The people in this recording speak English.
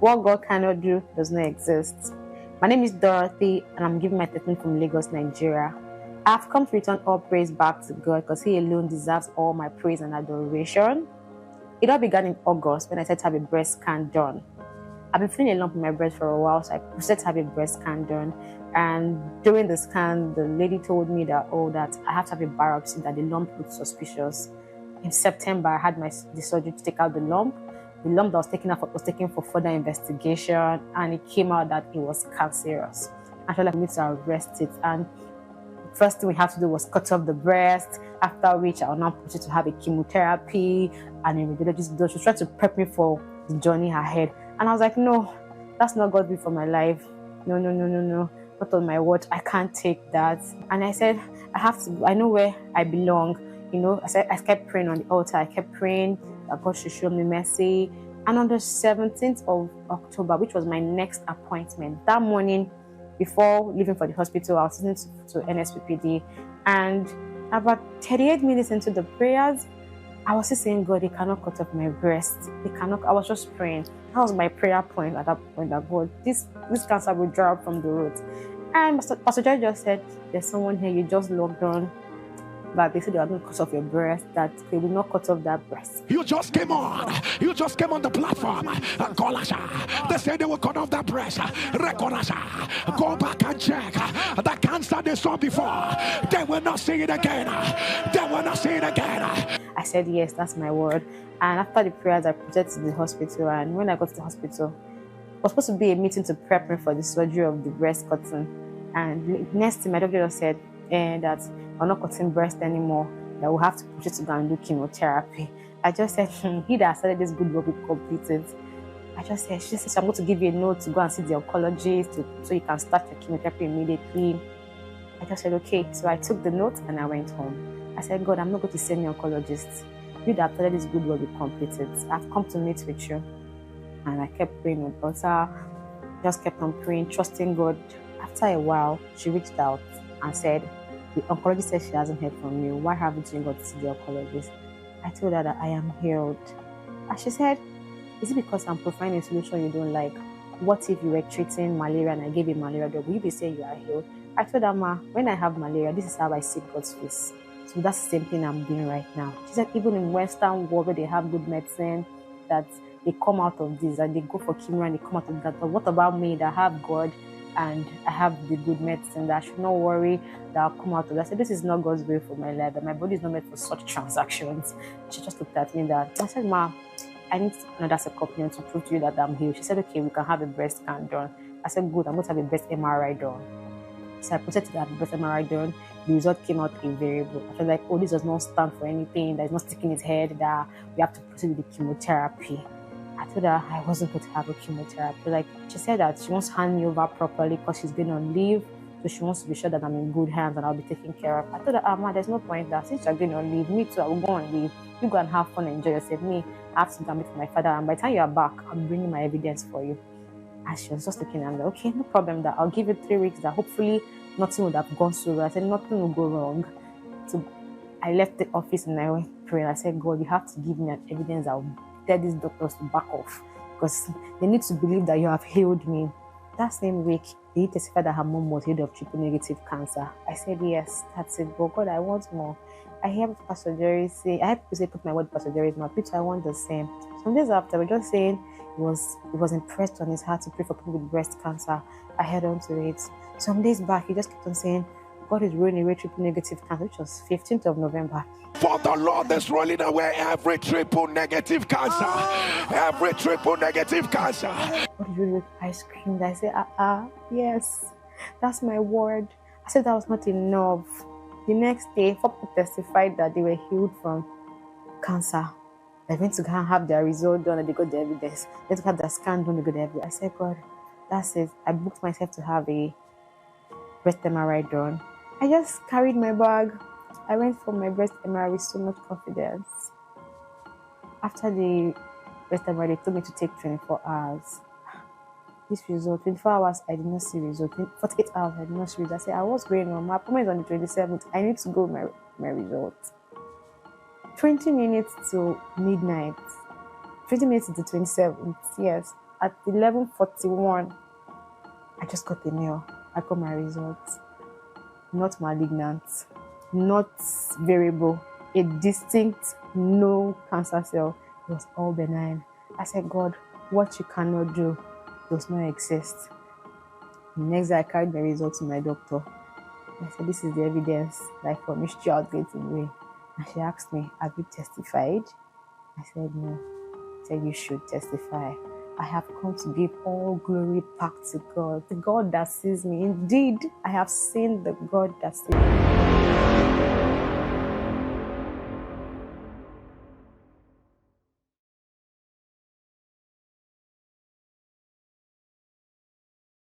What God cannot do does not exist. My name is Dorothy, and I'm giving my testimony from Lagos, Nigeria. I've come to return all praise back to God because He alone deserves all my praise and adoration. It all began in August when I said to have a breast scan done. I've been feeling a lump in my breast for a while, so I proceeded to have a breast scan done. And during the scan, the lady told me that I have to have a biopsy, that the lump looked suspicious. In September, I had the surgery to take out the lump. The lump that was taken out was taken for further investigation, and it came out that it was cancerous. I felt like we need to arrest it. And the first thing we had to do was cut off the breast, after which I will now proceed to have a chemotherapy, and a radiologist. She was trying to prep me for the journey ahead. And I was like, no, that's not God's will for my life. No, no, no, no, no. Not on my watch. I can't take that. And I said, I know where I belong. I kept praying on the altar. I kept praying that God should show me mercy. And on the 17th of October, which was my next appointment, that morning before leaving for the hospital, I was listening to NSPPD. And about 38 minutes into the prayers, I was still saying, God, He cannot cut off my breast. He cannot. I was just praying. That was my prayer point at that point, that God, this cancer will dry up from the root. And Pastor Joy just said, there's someone here you just logged on, that they said they are going to cut off your breast, that they will not cut off that breast. You just came on the platform and call us. They said they will cut off that breast. Record us. Go back and check. The cancer they saw before, they will not see it again. They will not see it again. I said, yes, that's my word. And after the prayers, I proceeded to the hospital. And when I got to the hospital, it was supposed to be a meeting to prep me for the surgery of the breast cutting. And next thing, my doctor just said that I'm not cutting breast anymore, that we'll have to proceed to go and do chemotherapy. I just said, he that started this good work will complete it. She said, I'm going to give you a note to go and see the oncologist so you can start your chemotherapy immediately. I just said, okay. So I took the note and I went home. I said, God, I'm not going to see any oncologist. You that started this good work will complete it. I've come to meet with you. And I kept praying on the altar, just kept on praying, trusting God. After a while, she reached out and said, the oncologist said she hasn't heard from you. Why haven't you got to see the oncologist? I told her that I am healed. And she said, is it because I'm providing a solution you don't like? What if you were treating malaria and I gave you malaria drug? Will you be saying you are healed? I told her, Ma, when I have malaria, this is how I seek God's face. So that's the same thing I'm doing right now. She said, even in Western world where they have good medicine, that they come out of this and they go for chemo and they come out of that. But what about me that have God and I have the good medicine, that I should not worry that I'll come out of that? I said, this is not God's will for my life, that my body is not meant for such transactions. She just looked at me I said, Ma, I need another second opinion to prove to you that I'm healed. She said, okay, we can have a breast scan done. I said, good, I'm going to have a breast MRI done. So I proceeded to have a breast MRI done. The result came out invariable. I was like, oh, this does not stand for anything, that is not sticking its head, that we have to proceed with the chemotherapy. I told her I wasn't going to have a chemotherapy. Like, she said that she wants to hand me over properly because she's going on leave. So she wants to be sure that I'm in good hands and I'll be taken care of. I told her, Ma, there's no point in that. Since you're going on leave, me too, I will go on leave. You go and have fun and enjoy yourself. Me, I have to go and meet my father. And by the time you are back, I'm bringing my evidence for you. And she was just looking at me, okay, no problem, that I'll give you 3 weeks, that hopefully nothing would have gone so wrong. I said, nothing will go wrong. So I left the office and I went praying. I said, God, you have to give me an evidence that will tell these doctors to back off, because they need to believe that you have healed me. That same week, they testified that her mom was healed of triple negative cancer. I said, yes, that's it. But God, I want more. I heard Pastor Jerry say, I heard people say, put my word, Pastor Jerry's mouth. Peter, I want the same. Some days after, we're just saying he was impressed on his heart to pray for people with breast cancer. I heard on to it. Some days back, he just kept on saying, God is rolling away triple negative cancer, which was 15th of November. For the Lord is rolling away every triple negative cancer. Every triple negative cancer. God is rolling away. I screamed. I said, yes, that's my word. I said that was not enough. The next day, 4 people testified that they were healed from cancer. They went to go and have their result done and they got the evidence. They took out their scan done, they got the evidence. I said, God, that's it. I booked myself to have a breast MRI done. I just carried my bag. I went for my breast MRI with so much confidence. After the breast MRI, they told me to take 24 hours. This result, 24 hours, I did not see result. 48 hours, I did not see result. I said, I was going on. My appointment is on the 27th. I need to go with my result. 20 minutes to midnight. 20 minutes to the 27th, yes. at 11:41, I just got a mail. I got my results. Not malignant, not variable, a distinct no cancer cell. It was all benign. I said, God, what you cannot do does not exist. The next day, I carried the results to my doctor. I said, this is the evidence that I promised you I was going to win. And she asked me, have you testified? I said, no. She said, you should testify. I have come to give all glory back to God, the God that sees me. Indeed, I have seen the God that sees me.